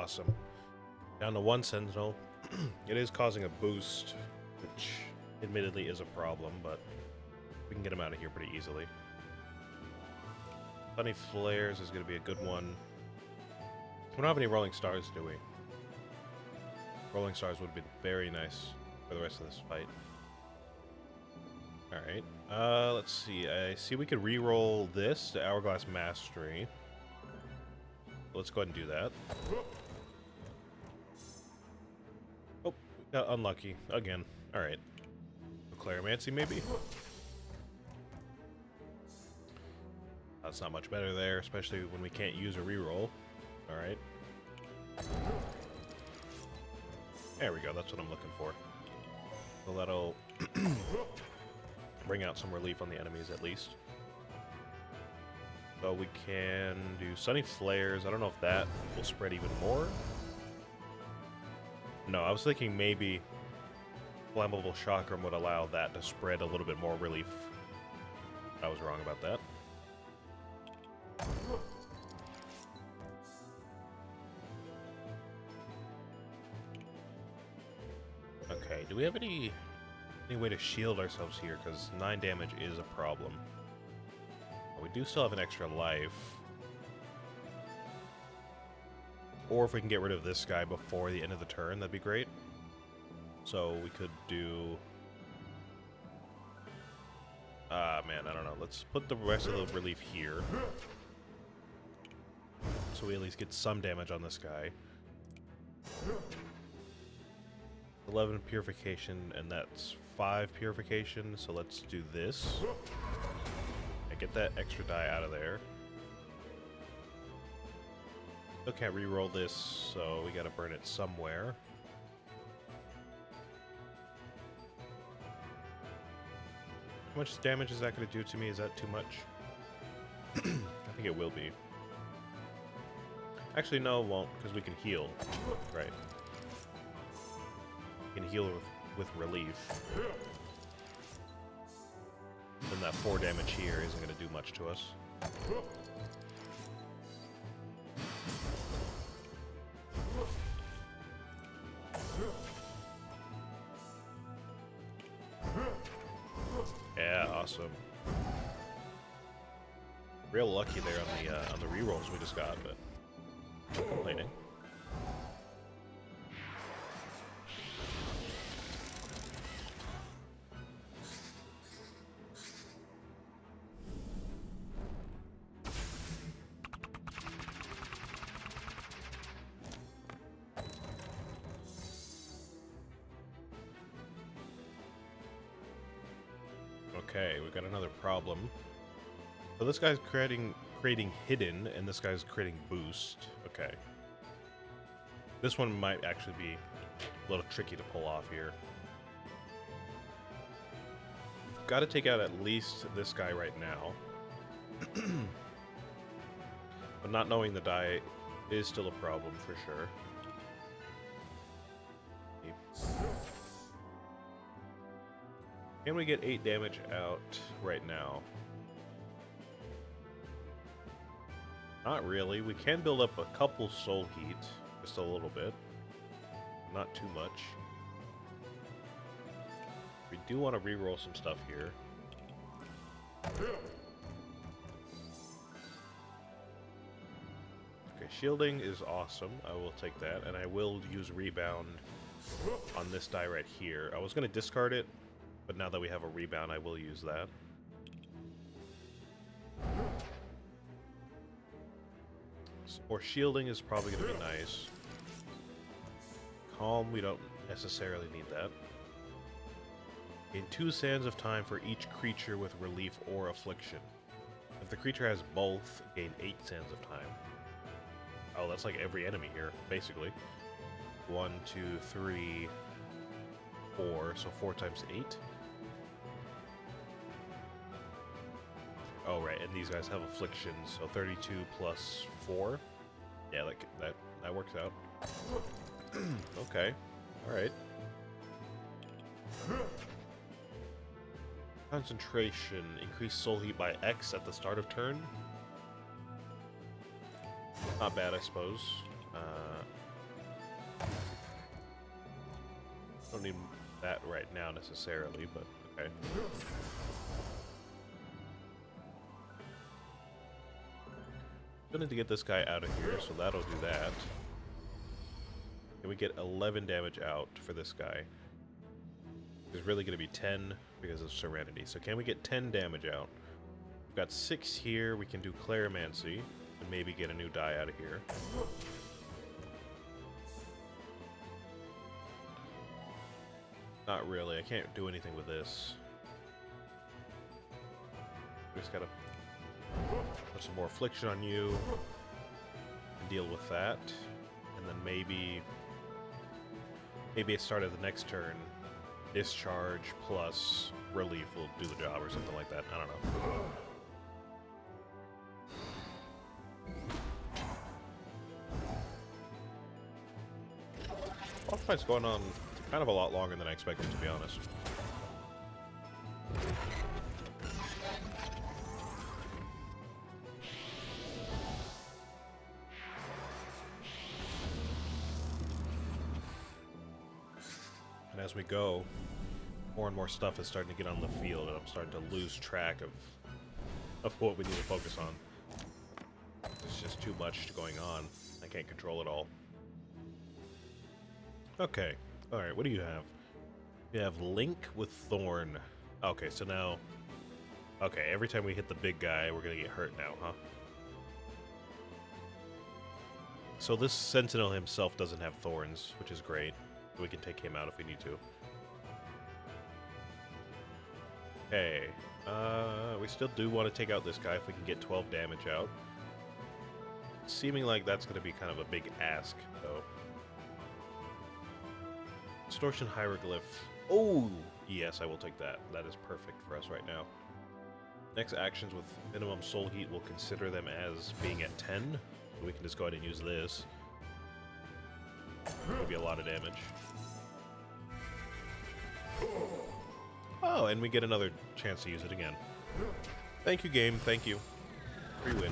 awesome. Down to one sentinel. It is causing a boost, which admittedly is a problem, but we can get him out of here pretty easily. Sunny Flares is going to be a good one. We don't have any Rolling Stars, do we? Rolling Stars would have been very nice for the rest of this fight. Alright, let's see. I see we could re-roll this to Hourglass Mastery. Let's go ahead and do that. Oh, got unlucky again. Alright. Claromancy, maybe? That's not much better there, especially when we can't use a reroll. Alright. There we go, that's what I'm looking for. So that'll bring out some relief on the enemies at least. So we can do Sunny Flares. I don't know if that will spread even more. No, I was thinking maybe Flammable Chakram would allow that to spread a little bit more relief. I was wrong about that. Okay, do we have any way to shield ourselves here? Because 9 damage is a problem. We do still have an extra life. Or if we can get rid of this guy before the end of the turn, that'd be great. So we could do... man, I don't know. Let's put the rest of the relief here. So we at least get some damage on this guy. 11 purification, and that's 5 purification, so let's do this. And get that extra die out of there. Still can't re-roll this, so we gotta burn it somewhere. How much damage is that gonna do to me? Is that too much? I think it will be. Actually, no, it won't, because we can heal. Right. We can heal with relief. Then that 4 damage here isn't going to do much to us. Yeah, awesome. Real lucky there on the rerolls we just got, but no complaining. Okay, we got another problem. So this guy's creating hidden, and this guy's creating boost. Okay. This one might actually be a little tricky to pull off here. Got to take out at least this guy right now. But not knowing the die is still a problem for sure. Can we get 8 damage out right now? Not really. We can build up a couple soul heat, just a little bit. Not too much. We do want to re-roll some stuff here. Okay, shielding is awesome. I will take that, and I will use rebound on this die right here. I was going to discard it, but now that we have a rebound, I will use that. Or shielding is probably going to be nice. Calm, we don't necessarily need that. Gain 2 sands of time for each creature with relief or affliction. If the creature has both, gain 8 sands of time. Oh, that's like every enemy here, basically. 1, 2, 3, 4, so 4 times 8. Oh, right, and these guys have afflictions, so 32 plus 4. Yeah, that works out. Okay, alright. Concentration. Increase soul heat by X at the start of turn. Not bad, I suppose. Don't need that right now necessarily, but okay. Still need to get this guy out of here, so that'll do that. Can we get 11 damage out for this guy? There's really going to be 10 because of Serenity. So can we get 10 damage out? We've got 6 here. We can do Claromancy and maybe get a new die out of here. Not really. I can't do anything with this. We just gotta put some more Affliction on you and deal with that. And then maybe at the start of the next turn, Discharge plus Relief will do the job or something like that. I don't know. Boss fight's going on kind of a lot longer than I expected, to be honest. And as we go, more and more stuff is starting to get on the field, and I'm starting to lose track of what we need to focus on. There's just too much going on. I can't control it all. Okay. Alright, what do you have? You have Link with Thorn. Okay, so now... Okay, every time we hit the big guy, we're gonna get hurt now, huh? So this Sentinel himself doesn't have thorns, which is great. We can take him out if we need to. Okay. We still do want to take out this guy if we can get 12 damage out. Seeming like that's going to be kind of a big ask, though. Distortion Hieroglyph. Oh! Yes, I will take that. That is perfect for us right now. Next actions with minimum soul heat, we'll consider them as being at 10. We can just go ahead and use this. It'll be a lot of damage. Oh, and we get another chance to use it again. Thank you, game. Thank you. Free win.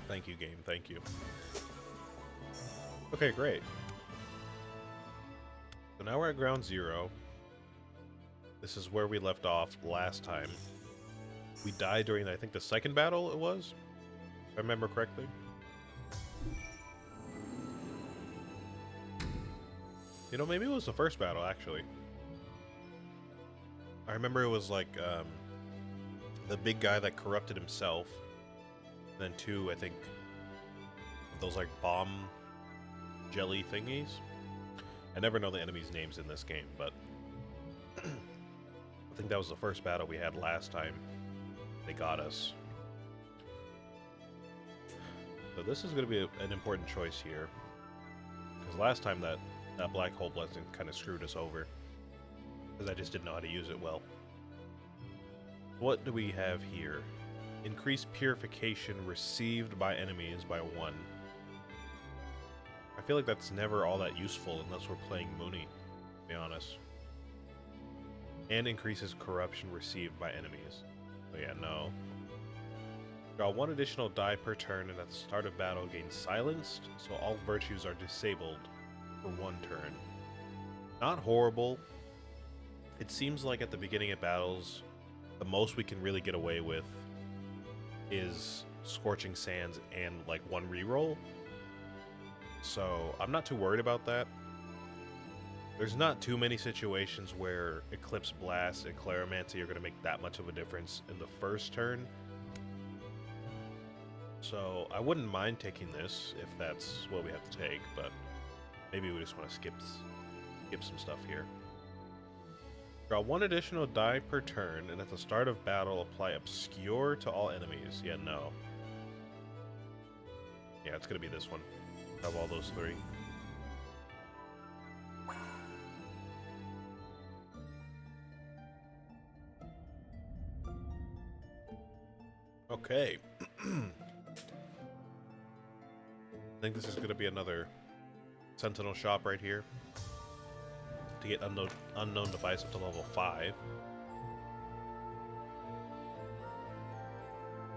Thank you, game. Thank you. Okay, great. So now we're at ground zero. This is where we left off last time. We died during, I think, the second battle it was? If I remember correctly. You know, maybe it was the first battle, actually. I remember it was like, the big guy that corrupted himself. And then two, I think, those like bomb jelly thingies. I never know the enemies' names in this game, but I think that was the first battle we had last time they got us. So this is going to be an important choice here. Because last time that black hole blessing kind of screwed us over. Because I just didn't know how to use it well. What do we have here? Increased purification received by enemies by 1. I feel like that's never all that useful unless we're playing Mooney, to be honest. And increases corruption received by enemies. So yeah, no. Draw 1 additional die per turn, and at the start of battle gain silenced, so all virtues are disabled for 1 turn. Not horrible. It seems like at the beginning of battles, the most we can really get away with is Scorching Sands and like 1 reroll. So I'm not too worried about that. There's not too many situations where Eclipse Blast and Claromancy are going to make that much of a difference in the first turn. So I wouldn't mind taking this if that's what we have to take, but maybe we just want to skip some stuff here. Draw 1 additional die per turn, and at the start of battle, apply Obscure to all enemies. Yeah, no. Yeah, it's going to be this one. Of all those 3. Okay. I think this is going to be another Sentinel shop right here. To get unknown device up to level 5.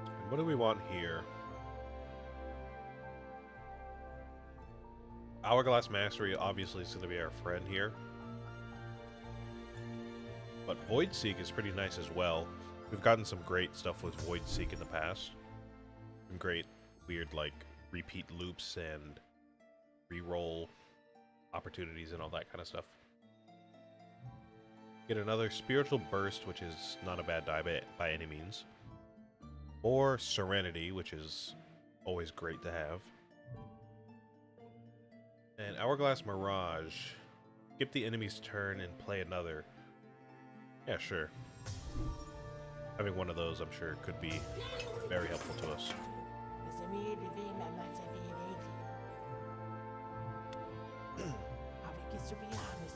And what do we want here? Hourglass Mastery obviously is going to be our friend here. But Void Seek is pretty nice as well. We've gotten some great stuff with Void Seek in the past. Some great, weird, like, repeat loops and reroll opportunities and all that kind of stuff. Get another Spiritual Burst, which is not a bad die by any means. Or Serenity, which is always great to have. And Hourglass Mirage. Skip the enemy's turn and play another. Yeah, sure. Having one of those, I'm sure, could be very helpful to us.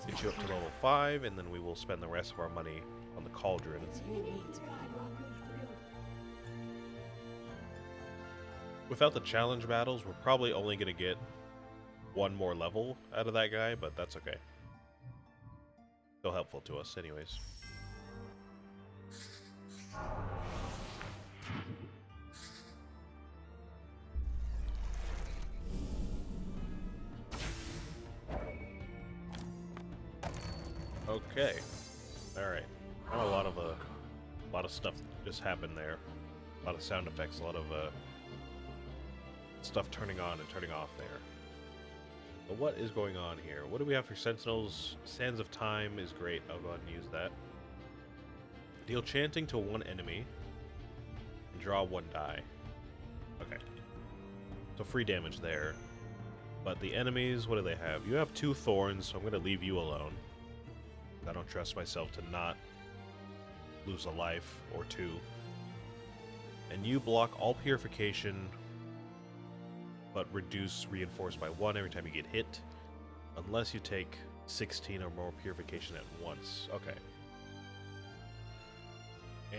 Get you up to level 5, and then we will spend the rest of our money on the Cauldron. Without the challenge battles, we're probably only going to get one more level out of that guy, but that's okay. Still helpful to us anyways. Okay. Alright. A lot of stuff just happened there. A lot of sound effects, a lot of stuff turning on and turning off there. But what is going on here? What do we have for Sentinels? Sands of Time is great. I'll go ahead and use that. Deal chanting to one enemy. And draw one die. Okay. So free damage there. But the enemies, what do they have? You have 2 thorns, so I'm going to leave you alone. I don't trust myself to not lose a life or 2. And you block all purification, but reduce reinforced by 1 every time you get hit, unless you take 16 or more purification at once. Okay.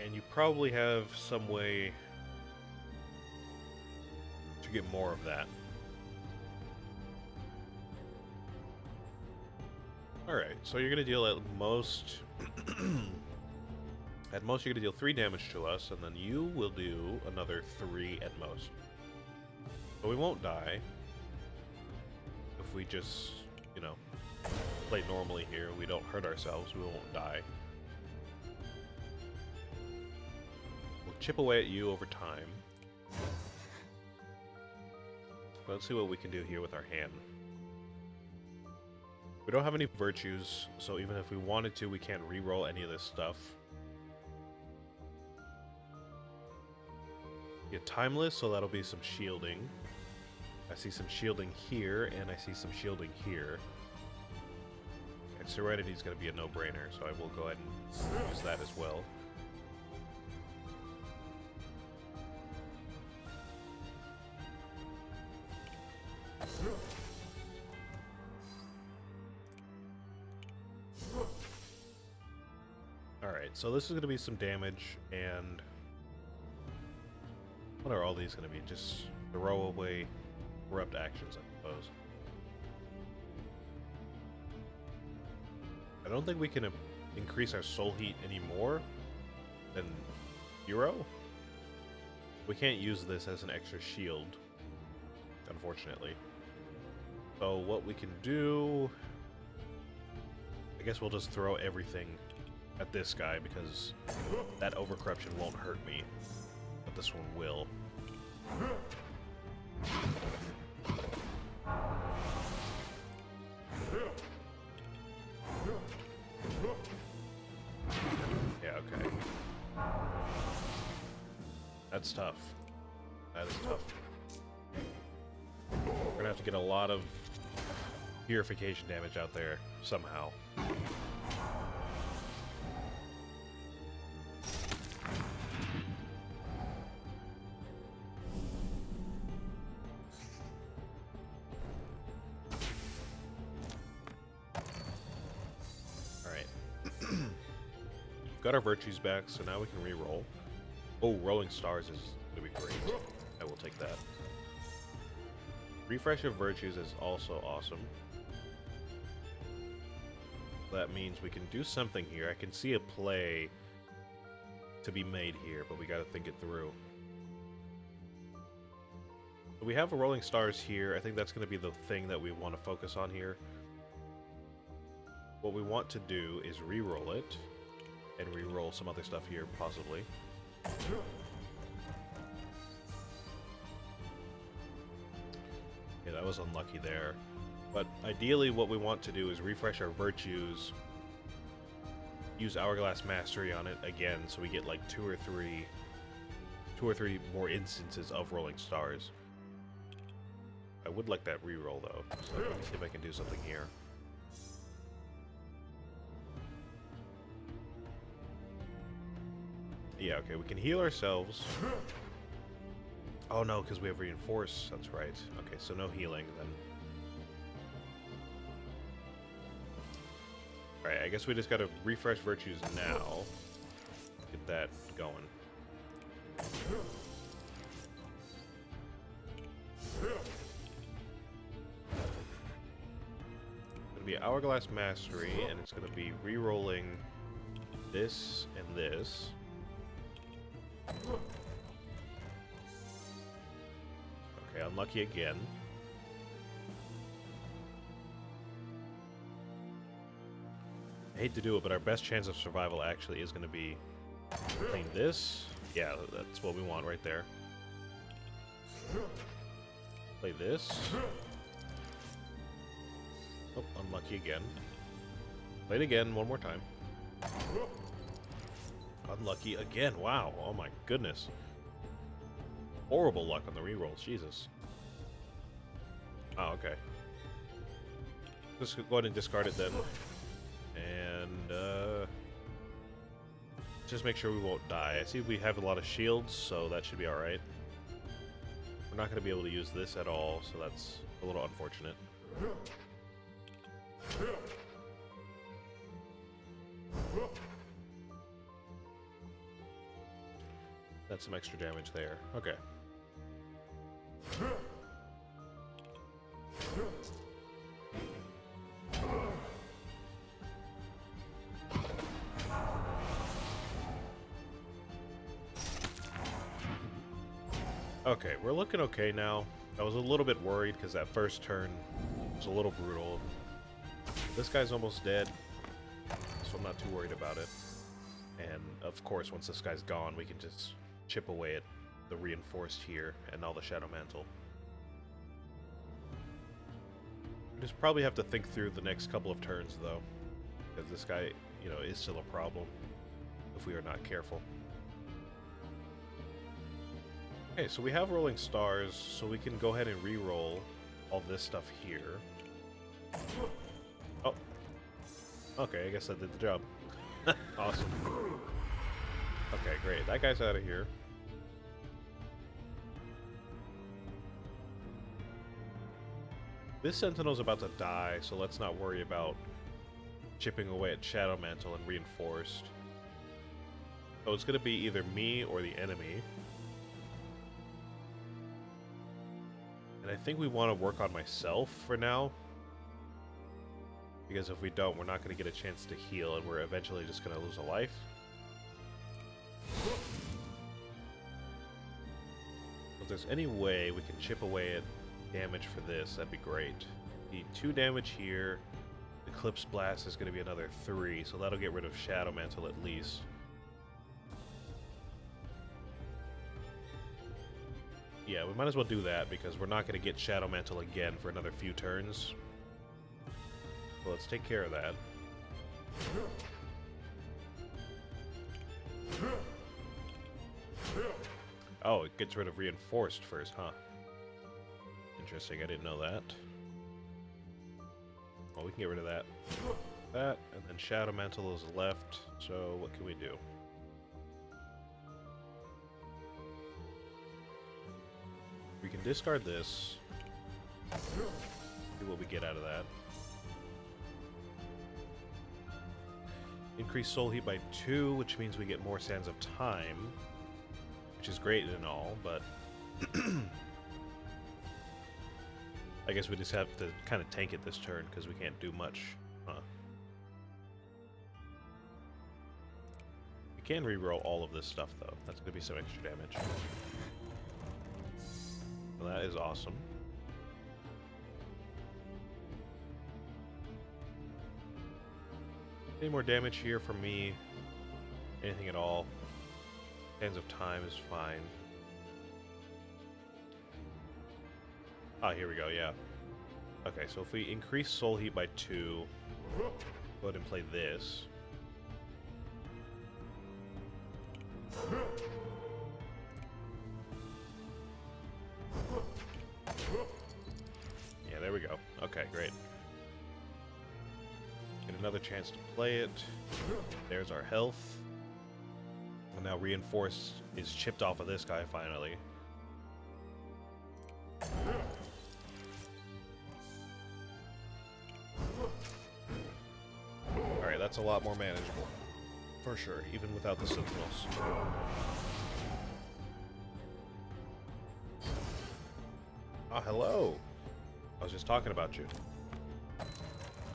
And you probably have some way to get more of that. Alright, so you're going to deal at most... at most you're going to deal 3 damage to us, and then you will do another 3 at most. But we won't die. If we just, you know, play normally here, we don't hurt ourselves, we won't die. We'll chip away at you over time. Let's see what we can do here with our hand. We don't have any virtues, so even if we wanted to, we can't re-roll any of this stuff. Get Timeless, so that'll be some shielding. I see some shielding here, and I see some shielding here. And Serenity is going to be a no-brainer, so I will go ahead and use that as well. Alright, so this is going to be some damage, and what are all these going to be? Just throwaway corrupt actions, I suppose. I don't think we can increase our soul heat any more than 0. We can't use this as an extra shield, unfortunately. So what we can do... I guess we'll just throw everything at this guy, because that overcorruption won't hurt me, but this one will. Yeah, okay. That's tough. That is tough. We're gonna have to get a lot of purification damage out there somehow. Got our virtues back, so now we can re-roll. Oh, Rolling Stars is going to be great. I will take that. Refresh of virtues is also awesome. That means we can do something here. I can see a play to be made here, but we got to think it through. We have a Rolling Stars here. I think that's going to be the thing that we want to focus on here. What we want to do is re-roll it, and re-roll some other stuff here, possibly. Yeah, that was unlucky there. But ideally what we want to do is refresh our virtues, use Hourglass Mastery on it again, so we get like two or three more instances of Rolling Stars. I would like that reroll though, so let me see if I can do something here. Yeah, okay, we can heal ourselves. Oh no, because we have Reinforce, that's right. Okay, so no healing then. Alright, I guess we just gotta refresh virtues now. Get that going. It's gonna be Hourglass Mastery, and it's gonna be re-rolling this and this. Okay, unlucky again. I hate to do it, but our best chance of survival actually is going to be playing this. Yeah, that's what we want right there. Play this. Oh, unlucky again. Play it again one more time. Unlucky again. Wow. Oh my goodness. Horrible luck on the rerolls. Jesus. Oh, okay. Just go ahead and discard it then. And, just make sure we won't die. I see we have a lot of shields, so that should be alright. We're not going to be able to use this at all, so that's a little unfortunate. That's some extra damage there. Okay. Okay, we're looking okay now. I was a little bit worried because that first turn was a little brutal. This guy's almost dead, so I'm not too worried about it. And of course, once this guy's gone, we can just chip away at the Reinforced here and all the Shadow Mantle. We just probably have to think through the next couple of turns, though, because this guy, you know, is still a problem if we are not careful. Okay, so we have Rolling Stars, so we can go ahead and re-roll all this stuff here. Oh. Okay, I guess that did the job. Awesome. Okay, great. That guy's out of here. This Sentinel's about to die, so let's not worry about chipping away at Shadow Mantle and Reinforced. So it's going to be either me or the enemy. And I think we want to work on myself for now. Because if we don't, we're not going to get a chance to heal, and we're eventually just going to lose a life. If there's any way we can chip away at damage for this, that'd be great. Need 2 damage here. Eclipse Blast is going to be another 3, so that'll get rid of Shadow Mantle at least. Yeah, we might as well do that, because we're not going to get Shadow Mantle again for another few turns. So let's take care of that. Oh, it gets rid of Reinforced first, huh? Interesting, I didn't know that. Well, we can get rid of that. That, and then Shadow Mantle is left, so what can we do? We can discard this. See what we get out of that. Increase soul heat by 2, which means we get more Sands of Time, which is great and all, but I guess we just have to kind of tank it this turn because we can't do much. Huh. We can reroll all of this stuff, though. That's going to be some extra damage. Well, that is awesome. Any more damage here from me? Anything at all? Sands of Time is fine. Ah, here we go, yeah. Okay, so if we increase Soul Heat by 2, go ahead and play this. Yeah, there we go. Okay, great. Get another chance to play it. There's our health. And now Reinforced is chipped off of this guy, finally. Alright, that's a lot more manageable. For sure, even without the Sentinels. Ah, hello! I was just talking about you.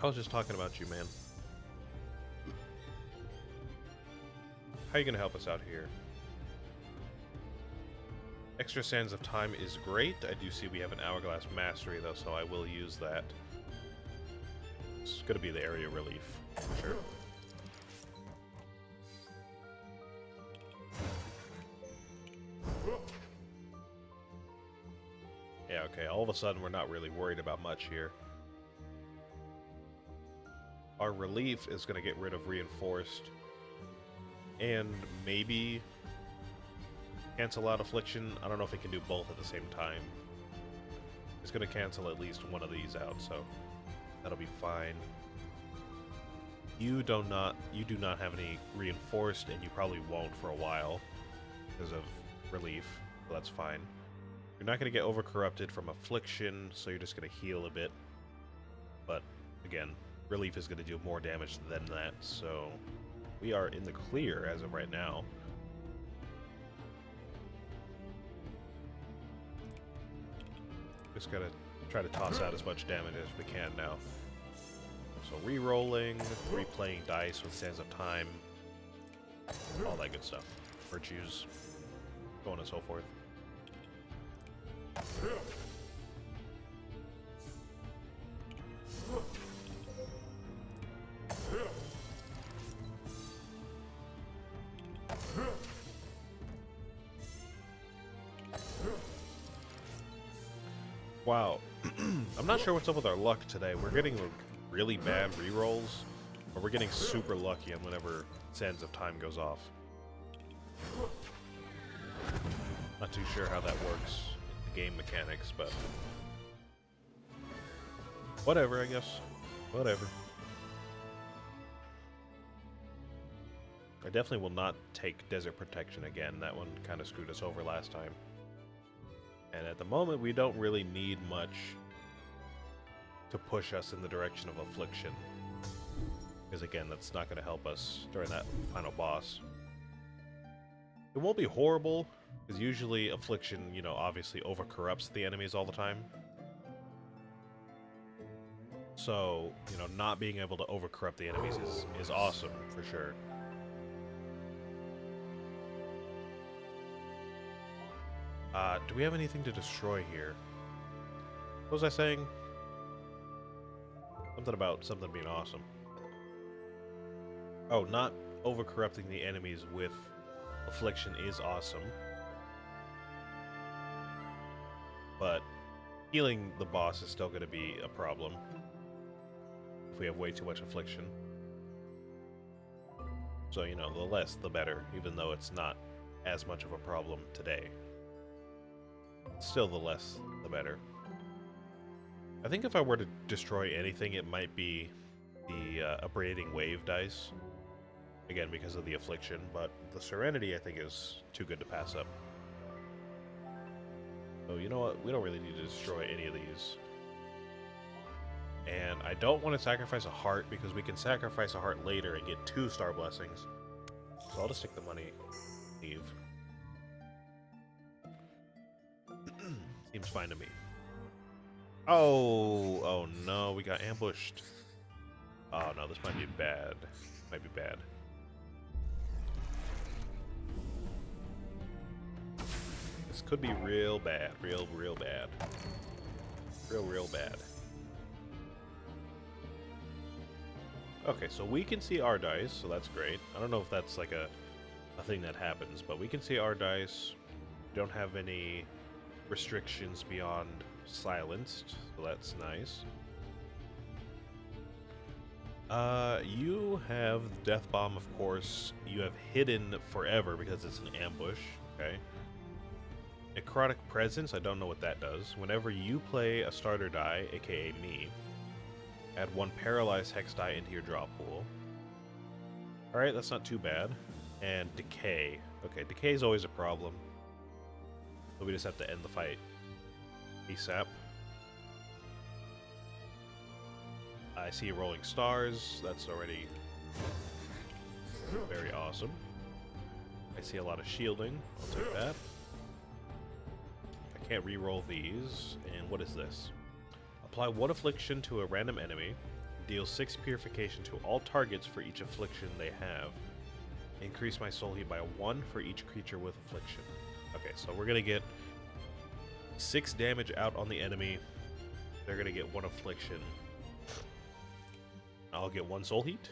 I was just talking about you, man. How are you gonna help us out here? Extra Sands of Time is great. I do see we have an Hourglass Mastery, though, so I will use that. It's gonna be the area relief, for sure. Yeah, okay, all of a sudden we're not really worried about much here. Our relief is going to get rid of Reinforced. And maybe cancel out Affliction. I don't know if it can do both at the same time. It's going to cancel at least one of these out, so that'll be fine. You do not have any Reinforced, and you probably won't for a while because of relief, so that's fine. You're not going to get overcorrupted from Affliction, so you're just going to heal a bit. But again, relief is going to do more damage than that, so we are in the clear as of right now. Just gotta try to toss out as much damage as we can now. So re-rolling, replaying dice with Sands of Time, all that good stuff. Virtues, so on and so forth. Wow. I'm not sure what's up with our luck today. We're getting really bad rerolls, or we're getting super lucky on whenever Sands of Time goes off. Not too sure how that works in the game mechanics, but whatever, I guess. Whatever. I definitely will not take Desert Protection again. That one kind of screwed us over last time. And at the moment, we don't really need much to push us in the direction of Affliction. Because again, that's not going to help us during that final boss. It won't be horrible, because usually Affliction, you know, obviously overcorrupts the enemies all the time. So, you know, not being able to overcorrupt the enemies is awesome, for sure. Do we have anything to destroy here? What was I saying? Something about something being awesome. Oh, not overcorrupting the enemies with Affliction is awesome. But healing the boss is still going to be a problem if we have way too much Affliction. So, you know, the less the better, even though it's not as much of a problem today. Still, the less the better. I think if I were to destroy anything, it might be the Abrading Wave dice. Again, because of the Affliction, but the Serenity, I think, is too good to pass up. So, you know what? We don't really need to destroy any of these. And I don't want to sacrifice a heart, because we can sacrifice a heart later and get 2 Star Blessings. So I'll just take the money, leave. Seems fine to me. Oh no, we got ambushed. Oh no, this might be bad. Might be bad. This could be real bad. Real bad. Real bad. Okay, so we can see our dice, so that's great. I don't know if that's like a thing that happens, but we can see our dice. We don't have any restrictions beyond silenced, so that's nice. You have Death Bomb, of course. You have Hidden forever because it's an ambush, okay? Necrotic Presence, I don't know what that does. Whenever you play a starter die, aka me, add 1 paralyzed hex die into your draw pool. Alright, that's not too bad. And Decay. Okay, Decay is always a problem. So we just have to end the fight ASAP. I see Rolling Stars. That's already very awesome. I see a lot of shielding. I'll take that. I can't re-roll these. And what is this? Apply 1 affliction to a random enemy. Deal 6 purification to all targets for each affliction they have. Increase my soul heat by 1 for each creature with affliction. Okay, so we're gonna get 6 damage out on the enemy. They're gonna get 1 affliction. I'll get 1 soul heat.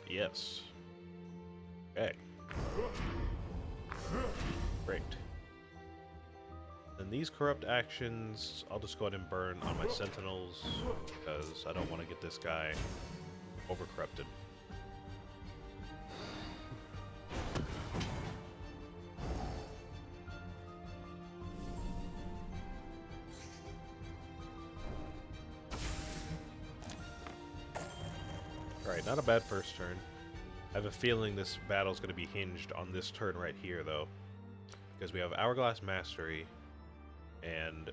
Yes. Okay. Great. Then these corrupt actions, I'll just go ahead and burn on my sentinels because I don't want to get this guy over-corrupted. Alright, not a bad first turn. I have a feeling this battle's going to be hinged on this turn right here, though. Because we have Hourglass Mastery, and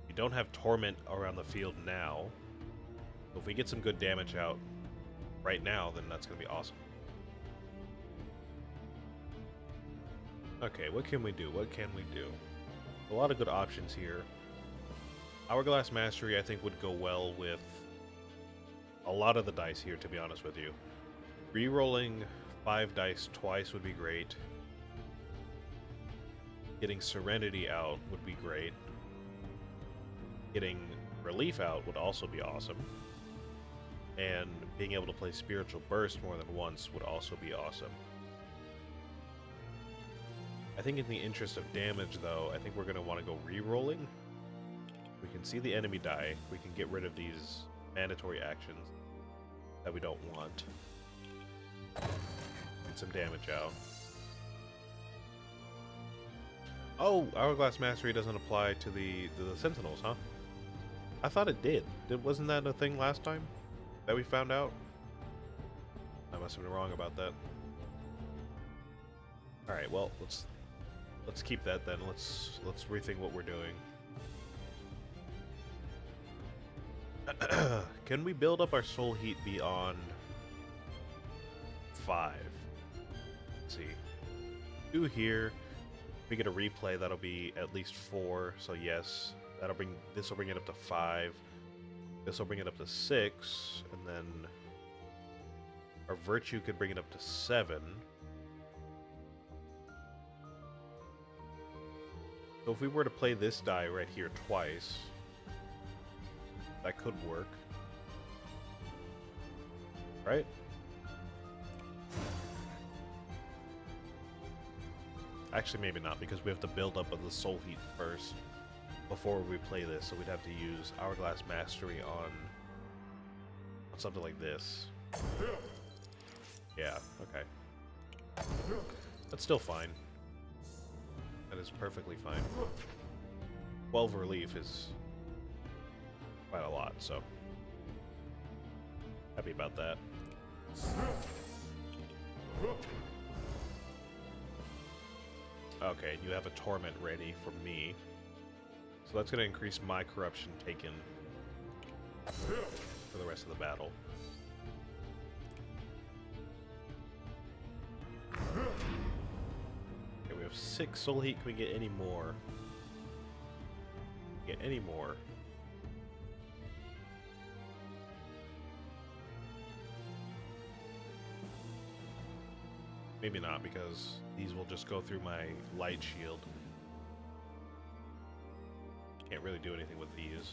we don't have Torment around the field now. So if we get some good damage out right now, then that's going to be awesome. Okay, what can we do? What can we do? A lot of good options here. Hourglass Mastery, I think, would go well with a lot of the dice here, to be honest with you. Re-rolling 5 dice twice would be great. Getting Serenity out would be great. Getting Relief out would also be awesome. And being able to play Spiritual Burst more than once would also be awesome. I think in the interest of damage, though, I think we're going to want to go re-rolling. We can see the enemy die. We can get rid of these mandatory actions that we don't want. Get some damage out. Oh, Hourglass Mastery doesn't apply to the Sentinels, huh? I thought it did. Wasn't that a thing last time that we found out? I must have been wrong about that. All right, well, let's keep that then. Let's rethink what we're doing. Can we build up our soul heat beyond 5? Let's see. 2 here. If we get a replay, that'll be at least 4. So yes, this will bring it up to 5. This will bring it up to 6, and then our virtue could bring it up to 7. So if we were to play this die right here twice, that could work. Right? Actually, maybe not, because we have to build up of the soul heat first before we play this, so we'd have to use Hourglass Mastery on something like this. Yeah, okay. That's still fine. That is perfectly fine. 12 relief is quite a lot, so happy about that. Okay, you have a Torment ready for me. So that's going to increase my corruption taken for the rest of the battle. Okay, we have 6 soul heat. Can we get any more? Get any more? Maybe not, because these will just go through my light shield. Can't really do anything with these.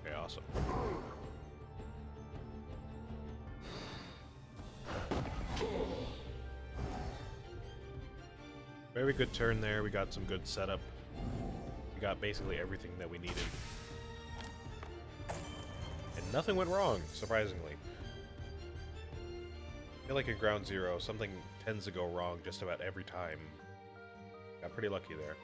Okay, awesome. Very good turn there. We got some good setup. We got basically everything that we needed. And nothing went wrong, surprisingly. I feel like in Ground Zero, something tends to go wrong just about every time. Got pretty lucky there.